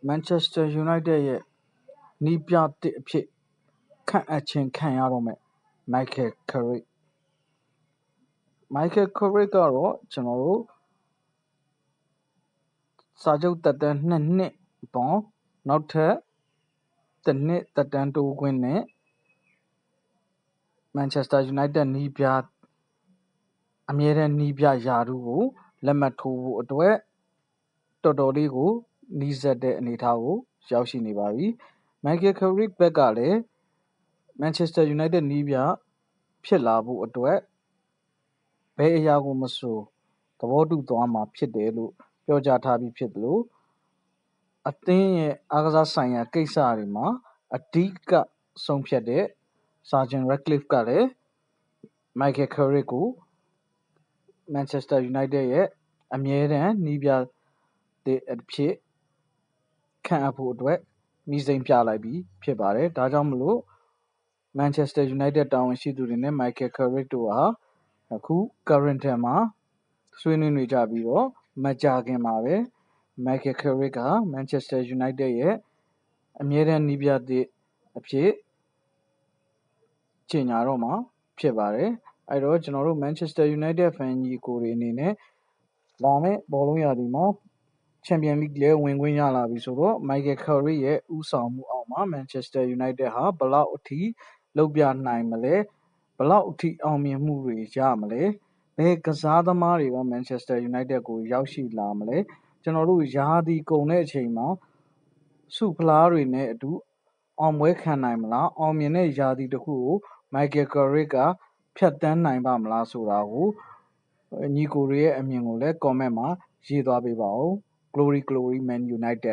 Manchester United ရဲ့နီးပြတစ်အဖြစ်ခန့်အပ်ခြင်းခံရတော့မယ် Michael Carrick ကတော့ကျွန်တော်တို့စာချုပ်သက်တမ်း2နှစ်ပေါင်းနောက်ထပ်1နှစ်သက်တမ်းတိုးခွင့်နဲ့ Manchester United နီးပြအမြဲတမ်းနီးပြယာတုကိုလက်မှတ်ထိုးဖို့အတွက်တော်တော်လေးကိုနီးစပ်တဲ့အနေအထားကိုရောက်ရှိနေပါပြီ။ Michael Carrick ဘက်ကလည်း Manchester United နီးပြဖြစ်လာဖို့အတွက်ဘယ်အရာကိုမဆိုသဘောတူသွားမှာဖြစ်တယ်လို့ပြောကြားထားပြီးဖြစ်သလိုအသင်းရဲ့အားကစားဆိုင်ရာကိစ္စတွေမှာအဓိကဆုံးဖြတ်တဲ့ Sir Jim Ratcliffe ကလည်း Michael Carrick ကို Manchester United ရဲ့အမြဲတမ်းနီးပြတဲ့အဖြစ်ခန့်အပ်ဖို့အတွက်မိစိမ်ပြလိုက်ပြီးဖြစ်ပါတယ်။ဒါကြောင့်မလို့ Manchester United တာဝန်ရှိသူတွေနဲ့ Michael Carrick တို့ဟာအခု Carrington မှာဆွေးနွေးနေကြပြီးတော့မကြာခင်မှာပဲ Michael Carrick က Manchester United ရဲ့အမြဲတမ်းနီးပြတဲ့အဖြစ်ကြေညာတော့မှာဖြစ်ပါတယ်။အဲ့တော့ကျွန်တော်တို့ Manchester United fan ညီကိုတွေအနေနဲ့လာမယ့်ဘောလုံးရာသီမှာ Champions League လဲဝင်ခွင့်ရလာပြီဆိုတော့ Michael Carrick ရဲ့ဦးဆောင်မှုအောက်မှာ Manchester United ဟာဘယ်လောက်အထိလုပ်ပြနိုင်မလဲဘယ်လောက်အထိအောင်မြင်မှုတွေရမလဲဘယ်ကစားသမားတွေက Manchester United ကိုရောက်ရှိလာမလဲကျွန်တော်တို့ရာသီကုန်တဲ့အချိန်မှာစုဖလားတွေနဲ့အတူအောင်ပွဲခံနိုင်မလားအောင်မြင်တဲ့ရာသီတစ်ခုကို Michael Carrick ကဖြတ်တန်းနိုင်ပါမလားဆိုတာကိုညီကိုတွေရဲ့အမြင်ကိုလည်း comment မှာရေးသွားပေးပါဦး Glory Man United